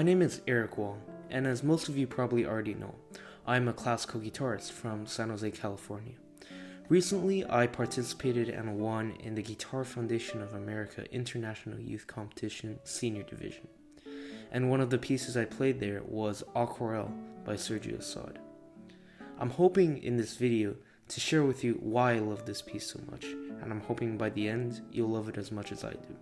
My name is Eric Wong, and as most of you probably already know, I'm a classical guitarist from San Jose, California. Recently, I participated and won in the Guitar Foundation of America International Youth Competition Senior Division, and one of the pieces I played there was Aquarelle by Sergio Assad. I'm hoping in this video to share with you why I love this piece so much, and I'm hoping by the end you'll love it as much as I do.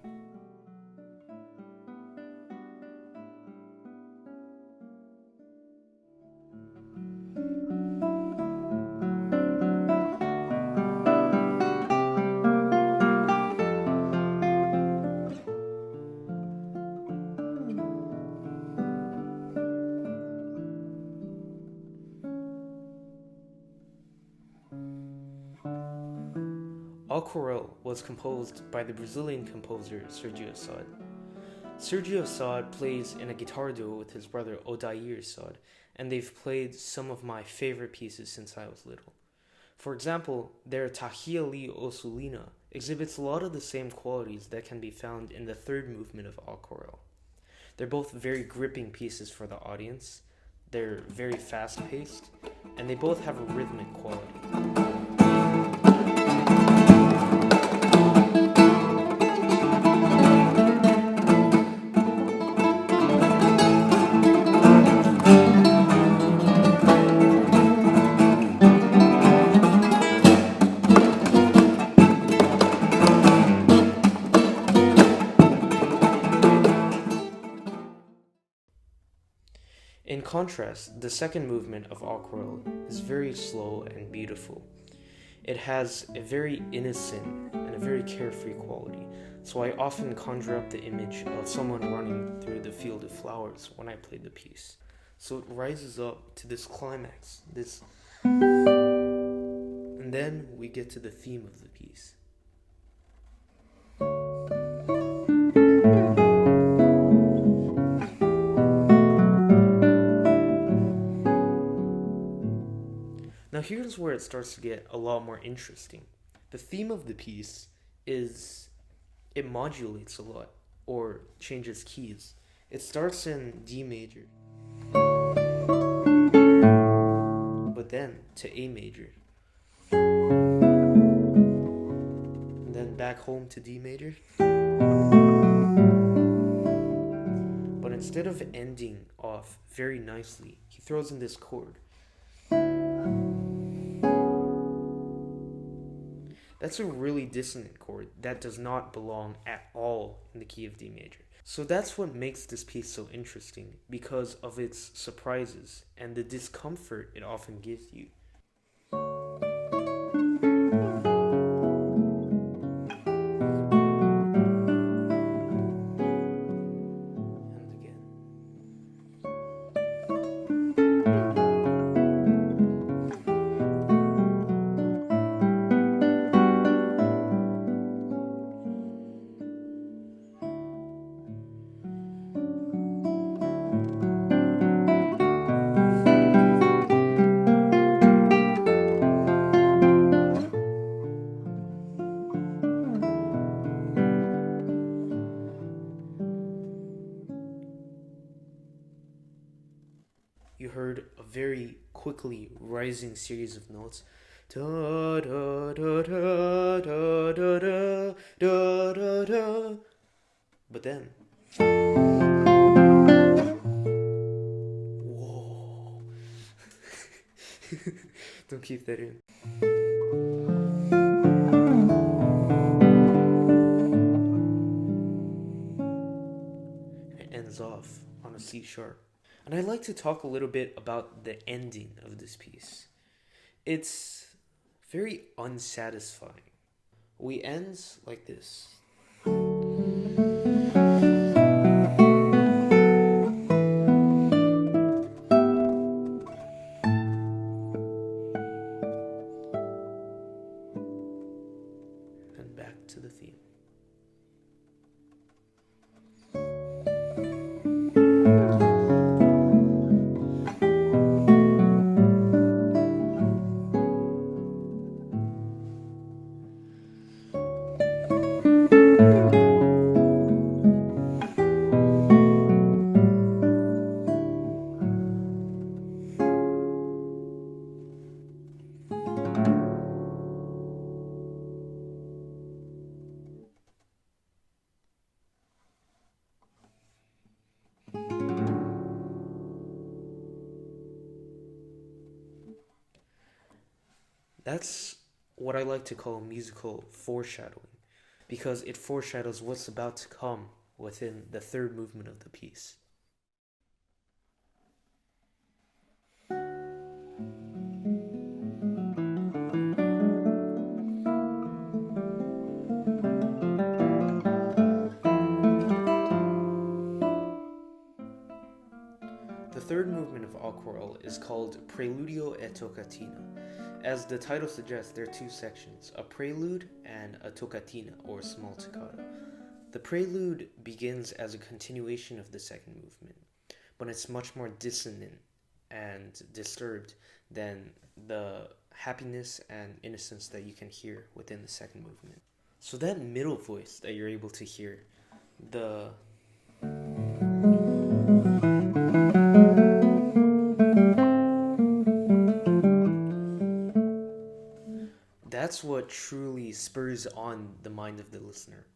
Aquarelle was composed by the Brazilian composer Sergio Assad. Sergio Assad plays in a guitar duo with his brother Odair Assad, and they've played some of my favorite pieces since I was little. For example, their Tahia Li Osulina exhibits a lot of the same qualities that can be found in the third movement of Aquarelle. They're both very gripping pieces for the audience, they're very fast-paced, and they both have a rhythmic quality. In contrast, the second movement of Aquarelle is very slow and beautiful. It has a very innocent and a very carefree quality, so I often conjure up the image of someone running through the field of flowers when I play the piece. So it rises up to this climax, and then we get to the theme of the piece. Now here's where it starts to get a lot more interesting. The theme of the piece is, it modulates a lot, or changes keys. It starts in D major, but then to A major, and then back home to D major. But instead of ending off very nicely, he throws in this chord. That's a really dissonant chord that does not belong at all in the key of D major. So that's what makes this piece so interesting, because of its surprises and the discomfort it often gives you. You heard a very quickly rising series of notes. Da da da da da da da da da da. But then, whoa! Don't keep that in. It ends off on a C sharp. And I'd like to talk a little bit about the ending of this piece. It's very unsatisfying. We end like this. And back to the theme. That's what I like to call musical foreshadowing, because it foreshadows what's about to come within the third movement of the piece. The third movement of Aquarelle is called Preludio e Toccatina. As the title suggests, there are two sections, a prelude and a toccatina, or small toccata. The prelude begins as a continuation of the second movement, but it's much more dissonant and disturbed than the happiness and innocence that you can hear within the second movement. So that middle voice that you're able to hear, the that's what truly spurs on the mind of the listener.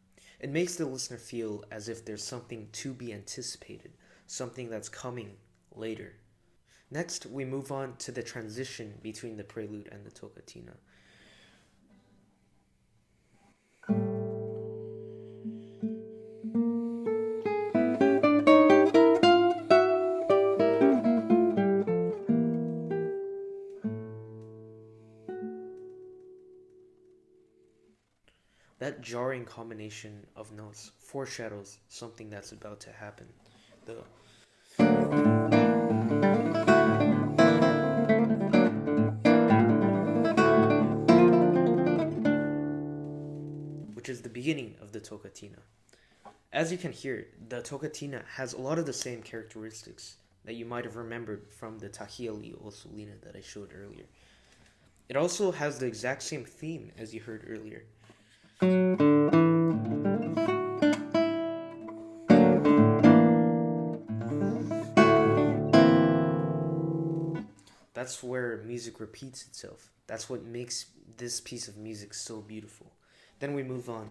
It makes the listener feel as if there's something to be anticipated, something that's coming later. Next, we move on to the transition between the prelude and the toccatina. That jarring combination of notes foreshadows something that's about to happen. The which is the beginning of the toccatina. As you can hear, the toccatina has a lot of the same characteristics that you might have remembered from the Tahieli o Sulina that I showed earlier. It also has the exact same theme as you heard earlier. That's where music repeats itself. That's what makes this piece of music so beautiful. Then we move on.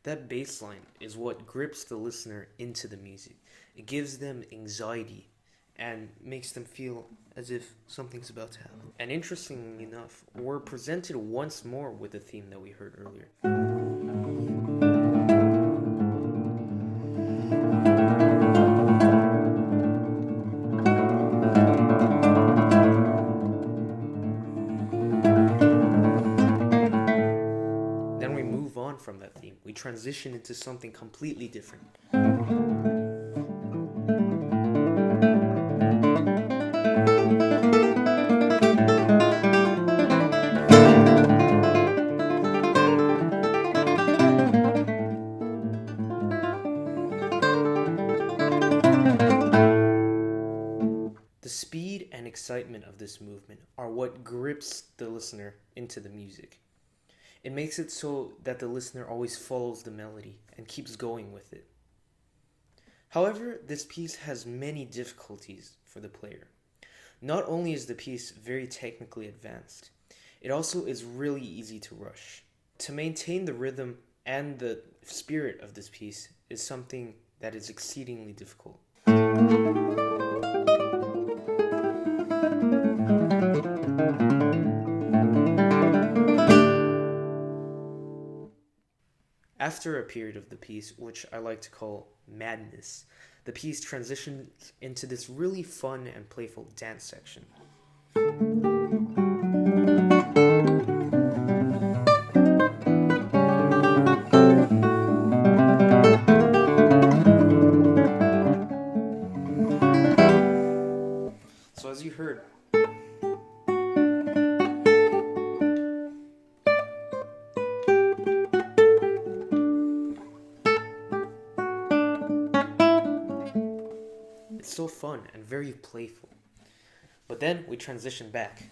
That bass line is what grips the listener into the music. It gives them anxiety and makes them feel as if something's about to happen. And interestingly enough, we're presented once more with the theme that we heard earlier. Then we move on from that theme. We transition into something completely different. The speed and excitement of this movement are what grips the listener into the music. It makes it so that the listener always follows the melody and keeps going with it. However, this piece has many difficulties for the player. Not only is the piece very technically advanced, it also is really easy to rush. To maintain the rhythm and the spirit of this piece is something that is exceedingly difficult. After a period of the piece, which I like to call madness, the piece transitions into this really fun and playful dance section. So as you heard, it's so fun and very playful. But then we transition back.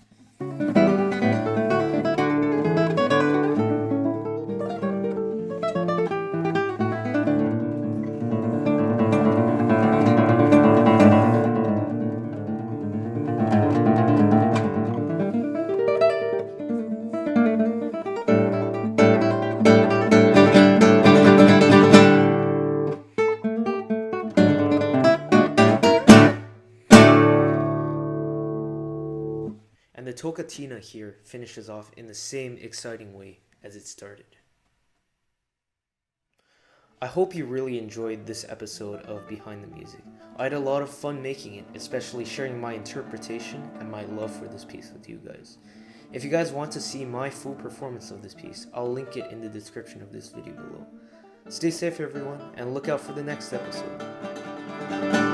Toccatina here finishes off in the same exciting way as it started. I hope you really enjoyed this episode of Behind the Music. I had a lot of fun making it, especially sharing my interpretation and my love for this piece with you guys. If you guys want to see my full performance of this piece, I'll link it in the description of this video below. Stay safe everyone, and look out for the next episode.